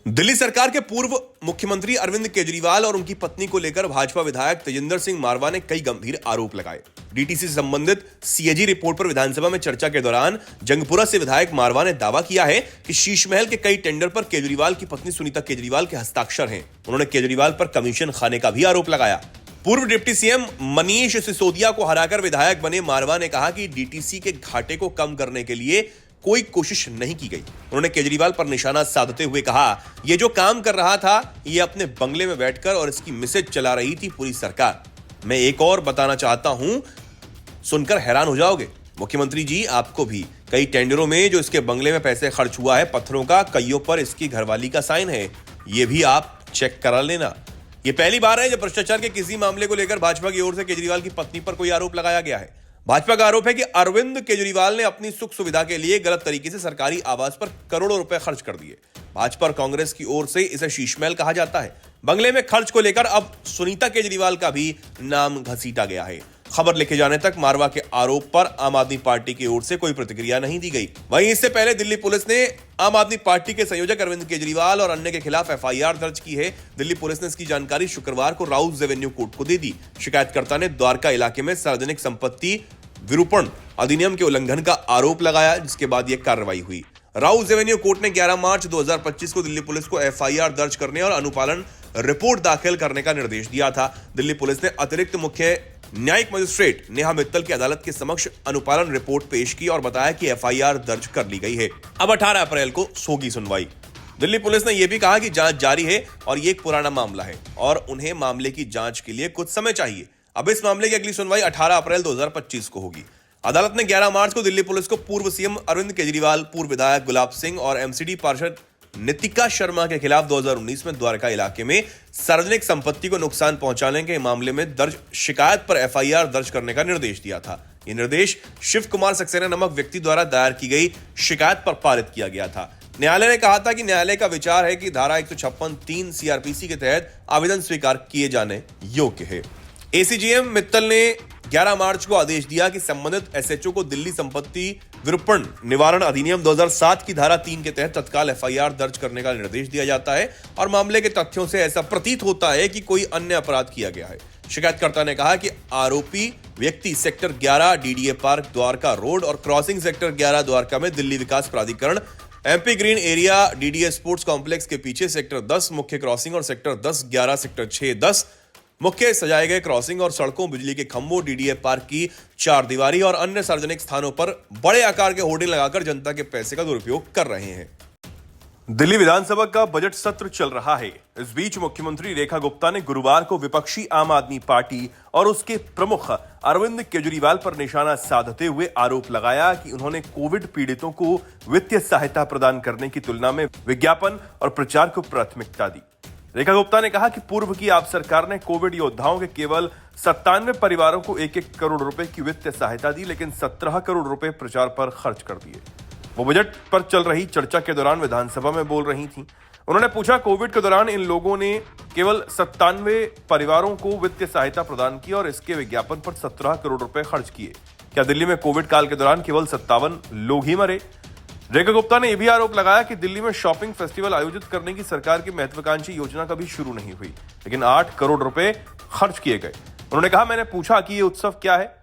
दिल्ली सरकार के पूर्व मुख्यमंत्री अरविंद केजरीवाल और उनकी पत्नी को लेकर भाजपा विधायक तेजिंदर सिंह मारवा ने कई गंभीर आरोप लगाए। डीटीसी से संबंधित सीएजी रिपोर्ट पर विधानसभा में चर्चा के दौरान जंगपुरा से विधायक मारवा ने दावा किया है कि शीश महल के कई टेंडर पर केजरीवाल की पत्नी सुनीता केजरीवाल के हस्ताक्षर हैं। उन्होंने केजरीवाल पर कमीशन खाने का भी आरोप लगाया। पूर्व डिप्टी सीएम मनीष सिसोदिया को हराकर विधायक बने मारवा ने कहा कि डीटीसी के घाटे को कम करने के लिए कोई कोशिश नहीं की गई। उन्होंने केजरीवाल पर निशाना साधते हुए कहा, यह जो काम कर रहा था ये अपने बंगले में बैठकर और इसकी मिसेज चला रही थी पूरी सरकार। मैं एक और बताना चाहता हूं, सुनकर हैरान हो जाओगे मुख्यमंत्री जी, आपको भी कई टेंडरों में जो इसके बंगले में पैसे खर्च हुआ है पत्थरों का, कईयों पर इसकी घरवाली का साइन है, ये भी आप चेक करा लेना। ये पहली बार है जब भ्रष्टाचार के किसी मामले को लेकर भाजपा की ओर से केजरीवाल की पत्नी पर कोई आरोप लगाया गया है। भाजपा का आरोप है कि अरविंद केजरीवाल ने अपनी सुख सुविधा के लिए गलत तरीके से सरकारी आवास पर करोड़ों रुपए खर्च कर दिए। भाजपा और कांग्रेस की ओर से इसे शीश महल कहा जाता है। बंगले में खर्च को लेकर अब सुनीता केजरीवाल का भी नाम घसीटा गया है। खबर लिखे जाने तक मारवा के आरोप पर आम आदमी पार्टी की ओर से कोई प्रतिक्रिया नहीं दी गई। वहीं इससे पहले दिल्ली पुलिस ने आम आदमी पार्टी के संयोजक अरविंद केजरीवाल और अन्य के खिलाफ एफआईआर दर्ज की है। दिल्ली पुलिस ने इसकी जानकारी शुक्रवार को राउज रेवेन्यू कोर्ट को दे दी। शिकायतकर्ता ने द्वारका इलाके में सार्वजनिक संपत्ति विरूपण अधिनियम के उल्लंघन का आरोप लगाया, जिसके बाद यह कार्रवाई हुई। राउज रेवेन्यू कोर्ट ने 11 मार्च 2025 को दिल्ली पुलिस को एफआईआर दर्ज करने और अनुपालन रिपोर्ट दाखिल करने का निर्देश दिया था। दिल्ली पुलिस ने अतिरिक्त मुख्य न्यायिक मजिस्ट्रेट नेहा मित्तल की अदालत के समक्ष अनुपालन रिपोर्ट पेश की और बताया कि एफआईआर दर्ज कर ली गई है। अब 18 अप्रैल को होगी सुनवाई। दिल्ली पुलिस ने यह भी कहा कि जांच जारी है और यह एक पुराना मामला है और उन्हें मामले की जांच के लिए कुछ समय चाहिए। अब इस मामले की अगली सुनवाई 18 अप्रैल 2025 को होगी। अदालत ने 11 मार्च को दिल्ली पुलिस को पूर्व सीएम अरविंद केजरीवाल, पूर्व विधायक गुलाब सिंह और एमसीडी पार्षद नितिका शर्मा के खिलाफ 2019 में द्वारका इलाके में सार्वजनिक संपत्ति को नुकसान पहुंचाने के मामले में दर्ज शिकायत पर एफआईआर दर्ज करने का निर्देश दिया था। यह निर्देश शिव कुमार सक्सेना नामक व्यक्ति द्वारा दायर की गई शिकायत पर पारित किया गया था। न्यायालय ने कहा था कि न्यायालय का विचार है कि धारा 156(3) सीआरपीसी के तहत आवेदन स्वीकार किए जाने योग्य है। एसीजीएम मित्तल ने 11 मार्च को आदेश दिया कि संबंधित एसएचओ को दिल्ली संपत्ति विरूपण निवारण अधिनियम 2007 की धारा 3 के तहत तत्काल एफआईआर दर्ज करने का निर्देश दिया जाता है और मामले के तथ्यों से ऐसा प्रतीत होता है कि कोई अन्य अपराध किया गया है। शिकायतकर्ता ने कहा कि आरोपी व्यक्ति sector 11 DDA park Dwarka road और क्रॉसिंग सेक्टर 11 द्वारका में दिल्ली विकास प्राधिकरण MP green area DDA sports complex के पीछे सेक्टर 10 मुख्य क्रॉसिंग और सेक्टर 10-11 सेक्टर 6-10 मुख्य सजाए गए क्रॉसिंग और सड़कों, बिजली के खंभों, डीडीए पार्क की चार दीवारी और अन्य सार्वजनिक स्थानों पर बड़े आकार के होर्डिंग लगाकर जनता के पैसे का दुरुपयोग कर रहे हैं। दिल्ली विधानसभा का बजट सत्र चल रहा है। इस बीच मुख्यमंत्री रेखा गुप्ता ने गुरुवार को विपक्षी आम आदमी पार्टी और उसके प्रमुख अरविंद केजरीवाल पर निशाना साधते हुए आरोप लगाया कि उन्होंने कोविड पीड़ितों को वित्तीय सहायता प्रदान करने की तुलना में विज्ञापन और प्रचार को प्राथमिकता दी। रेखा गुप्ता ने कहा कि पूर्व की आप सरकार ने कोविड योद्धाओं के केवल 97 परिवारों को 1-1 करोड़ रुपए की वित्तीय सहायता दी, लेकिन 17 करोड़ रुपए प्रचार पर खर्च कर दिए। वो बजट पर चल रही चर्चा के दौरान विधानसभा में बोल रही थी। उन्होंने पूछा, कोविड के दौरान इन लोगों ने केवल 97 परिवारों को वित्तीय सहायता प्रदान की और इसके विज्ञापन पर 17 करोड़ रुपए खर्च किए। क्या दिल्ली में कोविड काल के दौरान केवल 57 लोग ही मरे? रेखा गुप्ता ने यह भी आरोप लगाया कि दिल्ली में शॉपिंग फेस्टिवल आयोजित करने की सरकार की महत्वाकांक्षी योजना कभी शुरू नहीं हुई, लेकिन 8 करोड़ रुपए खर्च किए गए। उन्होंने कहा, मैंने पूछा कि यह उत्सव क्या है,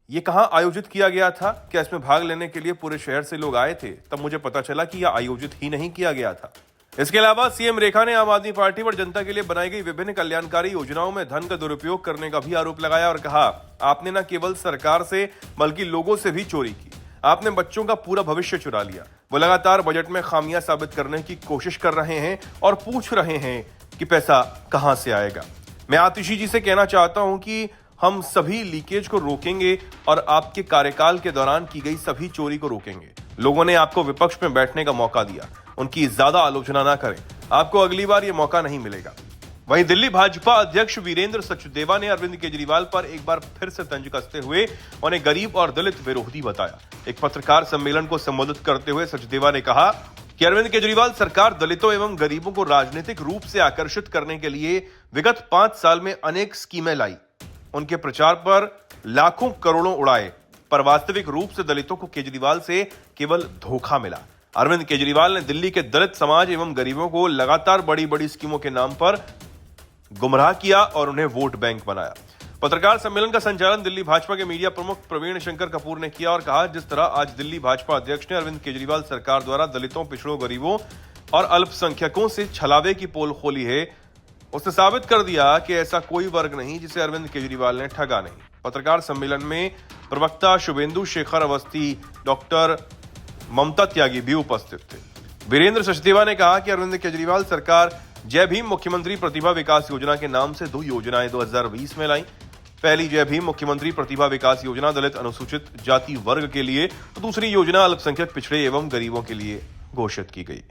ये कहां आयोजित किया गया था, क्या इसमें भाग लेने के लिए पूरे शहर से लोग आए थे? तब मुझे पता चला कि यह आयोजित ही नहीं किया गया था। इसके अलावा सीएम रेखा ने आम आदमी पार्टी पर जनता के लिए बनाई गई विभिन्न कल्याणकारी योजनाओं में धन का दुरुपयोग करने का भी आरोप लगाया और कहा, आपने न केवल सरकार से बल्कि लोगों से भी चोरी की। आपने बच्चों का पूरा भविष्य चुरा लिया। वो लगातार बजट में खामियां साबित करने की कोशिश कर रहे हैं और पूछ रहे हैं कि पैसा कहां से आएगा। मैं आतिशी जी से कहना चाहता हूं कि हम सभी लीकेज को रोकेंगे और आपके कार्यकाल के दौरान की गई सभी चोरी को रोकेंगे। लोगों ने आपको विपक्ष में बैठने का मौका दिया, उनकी ज्यादा आलोचना ना करें, आपको अगली बार यह मौका नहीं मिलेगा। वहीं दिल्ली भाजपा अध्यक्ष वीरेंद्र सचदेवा ने अरविंद केजरीवाल पर एक बार फिर से तंज कसते हुए उन्हें गरीब और दलित विरोधी बताया। एक पत्रकार सम्मेलन को संबोधित करते हुए सचदेवा ने कहा कि अरविंद केजरीवाल सरकार दलितों एवं गरीबों को राजनीतिक रूप से आकर्षित करने के लिए विगत 5 साल में अनेक स्कीमें लाई। उनके प्रचार पर लाखों करोड़ों उड़ाए, पर वास्तविक रूप से दलितों को केजरीवाल से केवल धोखा मिला। अरविंद केजरीवाल ने दिल्ली के दलित समाज एवं गरीबों को लगातार बड़ी बड़ी स्कीमों के नाम पर गुमराह किया और उन्हें वोट बैंक बनाया। पत्रकार सम्मेलन का संचालन दिल्ली भाजपा के मीडिया प्रमुख प्रवीण शंकर कपूर ने किया और कहा, जिस तरह आज दिल्ली भाजपा अध्यक्ष ने अरविंद केजरीवाल सरकार द्वारा दलितों, पिछड़ों, गरीबों और अल्पसंख्यकों से छलावे की पोल खोली है, उसने साबित कर दिया कि ऐसा कोई वर्ग नहीं जिसे अरविंद केजरीवाल ने ठगा नहीं। पत्रकार सम्मेलन में प्रवक्ता शुभेंदु शेखर अवस्थी, डॉक्टर ममता त्यागी भी उपस्थित थे। वीरेंद्र सचदेवा ने कहा कि अरविंद केजरीवाल सरकार जय भीम मुख्यमंत्री प्रतिभा विकास योजना के नाम से 2 योजनाएं 2020 में लाई। पहली जय भीम मुख्यमंत्री प्रतिभा विकास योजना दलित अनुसूचित जाति वर्ग के लिए, तो दूसरी योजना अल्पसंख्यक, पिछड़े एवं गरीबों के लिए घोषित की गई।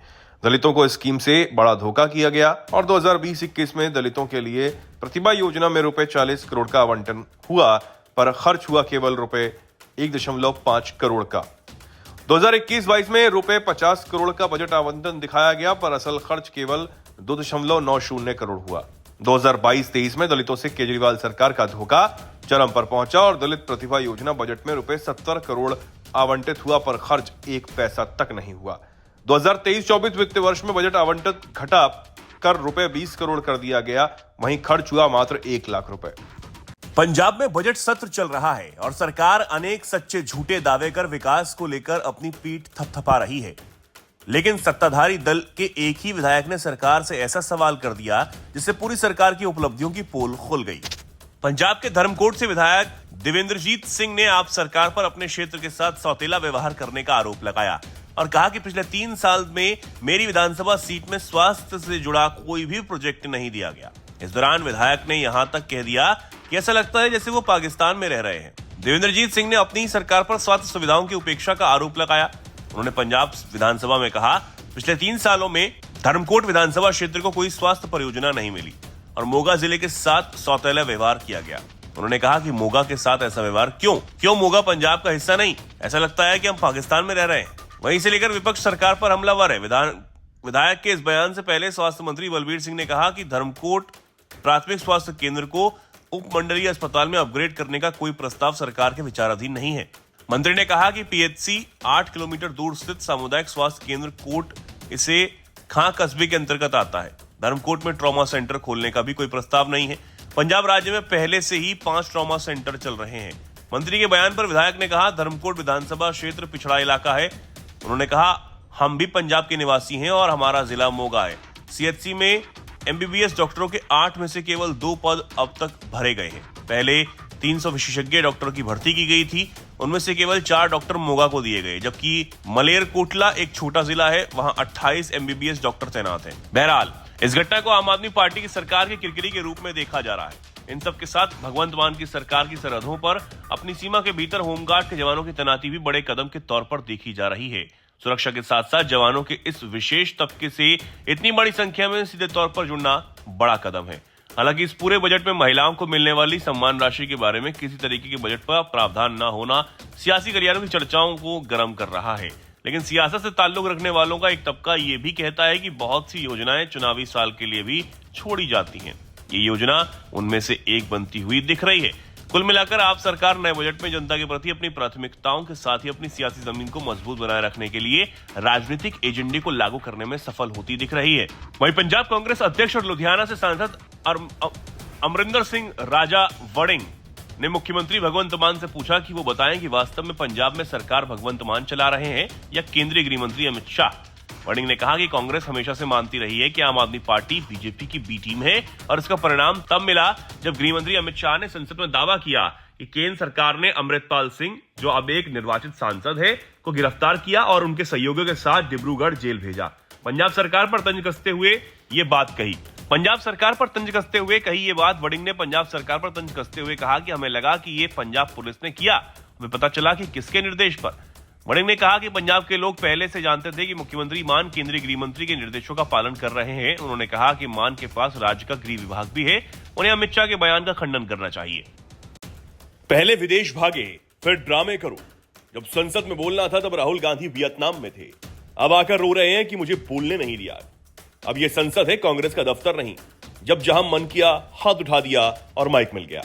दलितों को इस स्कीम से बड़ा धोखा किया गया और 2020-21 में दलितों के लिए प्रतिभा योजना में रुपए 40 करोड़ का आवंटन हुआ, पर खर्च हुआ केवल रुपए 1.5 करोड़ का। 2021-22 में रुपए 50 करोड़ का बजट आवंटन दिखाया गया, पर असल खर्च केवल 2.90 करोड़ हुआ। 2022-23 में दलितों से केजरीवाल सरकार का धोखा चरम पर पहुंचा और दलित प्रतिभा योजना बजट में रुपए 70 करोड़ आवंटित हुआ, पर खर्च 1 पैसा तक नहीं हुआ। 2023-24 वित्त वर्ष में बजट आवंटित घटा कर रुपए 20 करोड़ कर दिया गया, वहीं खर्च हुआ मात्र 1 लाख रुपए। पंजाब में बजट सत्र चल रहा है और सरकार अनेक सच्चे झूठे दावे कर विकास को लेकर अपनी पीठ थपथपा रही है, लेकिन सत्ताधारी दल के एक ही विधायक ने सरकार से ऐसा सवाल कर दिया जिससे पूरी सरकार की उपलब्धियों की पोल खुल गई। पंजाब के धर्मकोट से विधायक देवेंद्रजीत सिंह ने आप सरकार पर अपने क्षेत्र के साथ सौतेला व्यवहार करने का आरोप लगाया और कहा कि पिछले 3 साल में मेरी विधानसभा सीट में स्वास्थ्य से जुड़ा कोई भी प्रोजेक्ट नहीं दिया गया। इस दौरान विधायक ने यहां तक कह दिया कि ऐसा लगता है जैसे वो पाकिस्तान में रह रहे हैं। देवेंद्रजीत सिंह ने अपनी सरकार पर स्वास्थ्य सुविधाओं की उपेक्षा का आरोप लगाया। उन्होंने पंजाब विधानसभा में कहा, पिछले 3 सालों में धर्मकोट विधानसभा क्षेत्र को कोई स्वास्थ्य परियोजना नहीं मिली और मोगा जिले के साथ सौतेला व्यवहार किया गया। उन्होंने कहा कि मोगा के साथ ऐसा व्यवहार क्यों मोगा पंजाब का हिस्सा नहीं? ऐसा लगता है कि हम पाकिस्तान में रह रहे हैं। वहीं से लेकर विपक्ष सरकार पर हमलावर है। विधायक के इस बयान से पहले स्वास्थ्य मंत्री बलबीर सिंह ने कहा कि धर्मकोट प्राथमिक स्वास्थ्य केंद्र को उपमंडलीय अस्पताल में अपग्रेड करने का कोई प्रस्ताव सरकार के विचाराधीन नहीं है। मंत्री ने कहा कि पीएचसी 8 किलोमीटर दूर स्थित सामुदायिक स्वास्थ्य केंद्र कोट इसे खां कस्बे के अंतर्गत आता है। धर्मकोट में ट्रॉमा सेंटर खोलने का भी कोई प्रस्ताव नहीं है। पंजाब राज्य में पहले से ही 5 ट्रॉमा सेंटर चल रहे हैं। मंत्री के बयान पर विधायक ने कहा, धर्मकोट विधानसभा क्षेत्र पिछड़ा इलाका है। उन्होंने कहा, हम भी पंजाब के निवासी हैं और हमारा जिला मोगा है। सीएचसी में एमबीबीएस डॉक्टरों के 8 में से केवल 2 पद अब तक भरे गए हैं। पहले 300 विशेषज्ञ डॉक्टरों की भर्ती की गई थी, उनमें से केवल 4 डॉक्टर मोगा को दिए गए, जबकि मलेरकोटला एक छोटा जिला है, वहां 28 एमबीबीएस डॉक्टर तैनात हैं। बहरहाल इस घटना को आम आदमी पार्टी की सरकार की किरकिरी के रूप में देखा जा रहा है। इन सब के साथ भगवंत मान की सरकार की सरहदों पर अपनी सीमा के भीतर होमगार्ड के जवानों की तैनाती भी बड़े कदम के तौर पर देखी जा रही है। सुरक्षा के साथ साथ जवानों के इस विशेष तबके से इतनी बड़ी संख्या में सीधे तौर पर जुड़ना बड़ा कदम है। हालांकि इस पूरे बजट में महिलाओं को मिलने वाली सम्मान राशि के बारे में किसी तरीके के बजट पर प्रावधान न होना सियासी गलियारों की चर्चाओं को गर्म कर रहा है। लेकिन सियासत से ताल्लुक रखने वालों का एक तबका ये भी कहता है कि बहुत सी योजनाएं चुनावी साल के लिए भी छोड़ी जाती हैं। ये योजना उनमें से एक बनती हुई दिख रही है। कुल मिलाकर आप सरकार नए बजट में जनता के प्रति अपनी प्राथमिकताओं के साथ ही अपनी सियासी जमीन को मजबूत बनाए रखने के लिए राजनीतिक एजेंडे को लागू करने में सफल होती दिख रही है। वहीं पंजाब कांग्रेस अध्यक्ष और लुधियाना से सांसद अमरिंदर सिंह राजा वड़िंग ने मुख्यमंत्री भगवंत मान से पूछा कि वो बताएं कि वास्तव में पंजाब में सरकार भगवंत मान चला रहे हैं या केंद्रीय गृह मंत्री अमित शाह। वड़िंग ने कहा कि कांग्रेस हमेशा से मानती रही है कि आम आदमी पार्टी बीजेपी की बी टीम है और इसका परिणाम तब मिला जब गृह मंत्री अमित शाह ने संसद में दावा किया कि केंद्र सरकार ने अमृतपाल सिंह, जो अब एक निर्वाचित सांसद है, को गिरफ्तार किया और उनके सहयोगियों के साथ डिब्रूगढ़ जेल भेजा। पंजाब सरकार पर तंज कसते हुए ये बात कही। वड़िंग ने पंजाब सरकार पर तंज कसते हुए कहा कि हमें लगा कि ये पंजाब पुलिस ने किया, हमें पता चला कि किसके निर्देश पर। वड़िंग ने कहा कि पंजाब के लोग पहले से जानते थे कि मुख्यमंत्री मान केंद्रीय गृह मंत्री के निर्देशों का पालन कर रहे हैं। उन्होंने कहा कि मान के पास राज्य का गृह विभाग भी है, उन्हें अमित शाह के बयान का खंडन करना चाहिए। पहले विदेश भागे, फिर ड्रामे करो। जब संसद में बोलना था तब राहुल गांधी वियतनाम में थे, अब आकर रो रहे हैं कि मुझे बोलने नहीं दिया। अब यह संसद है, कांग्रेस का दफ्तर नहीं। जब जहां मन किया हाथ उठा दिया और माइक मिल गया।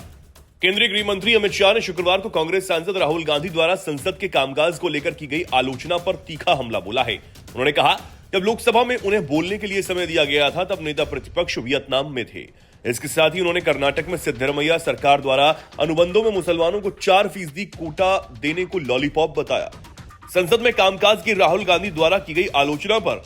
केंद्रीय गृह मंत्री अमित शाह ने शुक्रवार को कांग्रेस सांसद राहुल गांधी द्वारा संसद के कामकाज को लेकर की गई आलोचना पर तीखा हमला बोला है। उन्होंने कहा, जब लोकसभा में उन्हें बोलने के लिए समय दिया गया था तब नेता प्रतिपक्ष वियतनाम में थे। इसके साथ ही उन्होंने कर्नाटक में सिद्धरमैया सरकार द्वारा अनुबंधों में मुसलमानों को 4% कोटा देने को लॉलीपॉप बताया। संसद में कामकाज की राहुल गांधी द्वारा की गई आलोचना पर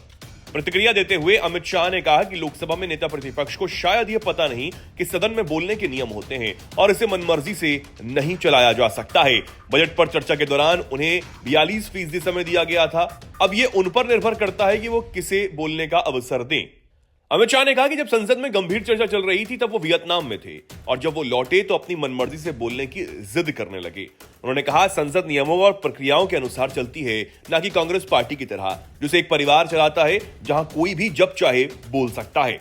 प्रतिक्रिया देते हुए अमित शाह ने कहा कि लोकसभा में नेता प्रतिपक्ष को शायद यह पता नहीं कि सदन में बोलने के नियम होते हैं और इसे मनमर्जी से नहीं चलाया जा सकता है। बजट पर चर्चा के दौरान उन्हें 42% समय दिया गया था। अब यह उन पर निर्भर करता है कि वो किसे बोलने का अवसर दें। अमित शाह ने कहा कि जब संसद में गंभीर चर्चा चल रही थी तब वो वियतनाम में थे और जब वो लौटे तो अपनी मनमर्जी से बोलने की जिद करने लगे। उन्होंने कहा, संसद नियमों और प्रक्रियाओं के अनुसार चलती है, न कि कांग्रेस पार्टी की तरह जिसे एक परिवार चलाता है जहां कोई भी जब चाहे बोल सकता है।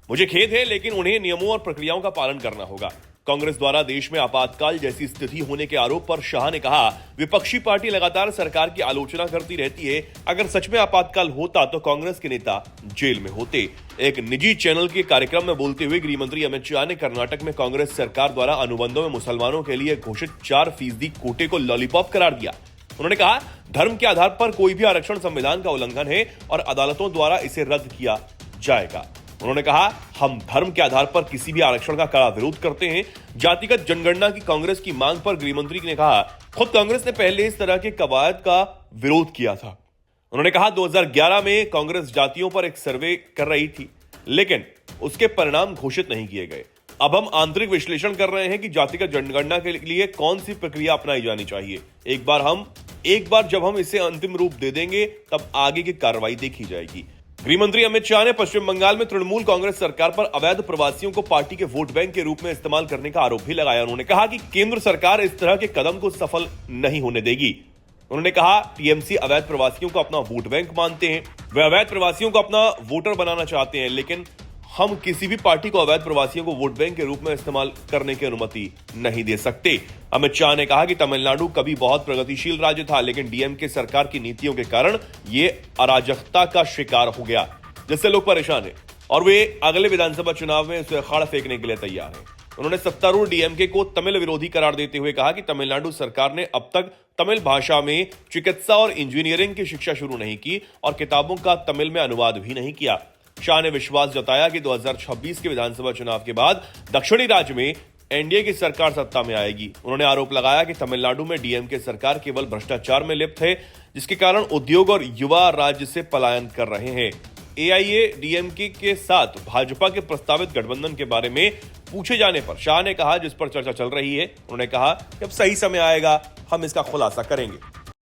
मुझे खेद है, लेकिन उन्हें नियमों और प्रक्रियाओं का पालन करना होगा। कांग्रेस द्वारा देश में आपातकाल जैसी स्थिति होने के आरोप पर शाह ने कहा, विपक्षी पार्टी लगातार सरकार की आलोचना करती रहती है। अगर सच में आपातकाल होता तो कांग्रेस के नेता जेल में होते। एक निजी चैनल के कार्यक्रम में बोलते हुए गृह मंत्री अमित शाह ने कर्नाटक में कांग्रेस सरकार द्वारा अनुबंधों में मुसलमानों के लिए घोषित 4% कोटे को लॉलीपॉप करार दिया। उन्होंने कहा, धर्म के आधार पर कोई भी आरक्षण संविधान का उल्लंघन है और अदालतों द्वारा इसे रद्द किया जाएगा। उन्होंने कहा, हम धर्म के आधार पर किसी भी आरक्षण का कड़ा विरोध करते हैं। जातिगत जनगणना की कांग्रेस की मांग पर गृह मंत्री ने कहा, खुद कांग्रेस ने पहले इस तरह के कवायद का विरोध किया था। उन्होंने कहा, 2011 में कांग्रेस जातियों पर एक सर्वे कर रही थी, लेकिन उसके परिणाम घोषित नहीं किए गए। अब हम आंतरिक विश्लेषण कर रहे हैं कि जातिगत जनगणना के लिए कौन सी प्रक्रिया अपनाई जानी चाहिए। एक बार जब हम इसे अंतिम रूप दे देंगे तब आगे की कार्रवाई देखी जाएगी। गृह मंत्री अमित शाह ने पश्चिम बंगाल में तृणमूल कांग्रेस सरकार पर अवैध प्रवासियों को पार्टी के वोट बैंक के रूप में इस्तेमाल करने का आरोप भी लगाया। उन्होंने कहा कि केंद्र सरकार इस तरह के कदम को सफल नहीं होने देगी। उन्होंने कहा, टीएमसी अवैध प्रवासियों को अपना वोट बैंक मानते हैं। वे अवैध प्रवासियों को अपना वोटर बनाना चाहते हैं, लेकिन हम किसी भी पार्टी को अवैध प्रवासियों को वोट बैंक के रूप में इस्तेमाल करने की अनुमति नहीं दे सकते। अमित शाह ने कहा कि तमिलनाडु कभी बहुत प्रगतिशील राज्य था, लेकिन डीएमके सरकार की नीतियों के कारण ये अराजकता का शिकार हो गया, जिससे लोग परेशान हैं और वे अगले विधानसभा चुनाव में उसे अखाड़ा फेंकने के लिए तैयार हैं। उन्होंने सत्तारूढ़ डीएमके को तमिल विरोधी करार देते हुए कहा कि तमिलनाडु सरकार ने अब तक तमिल भाषा में चिकित्सा और इंजीनियरिंग की शिक्षा शुरू नहीं की और किताबों का तमिल में अनुवाद भी नहीं किया। शाह ने विश्वास जताया कि 2026 के विधानसभा चुनाव के बाद दक्षिणी राज्य में एनडीए की सरकार सत्ता में आएगी। उन्होंने आरोप लगाया कि तमिलनाडु में डीएमके सरकार केवल भ्रष्टाचार में लिप्त है, जिसके कारण उद्योग और युवा राज्य से पलायन कर रहे हैं। एआईएडीएमके के साथ भाजपा के प्रस्तावित गठबंधन के बारे में पूछे जाने पर शाह ने कहा, जिस पर चर्चा चल रही है, उन्होंने कहा, जब सही समय आएगा हम इसका खुलासा करेंगे।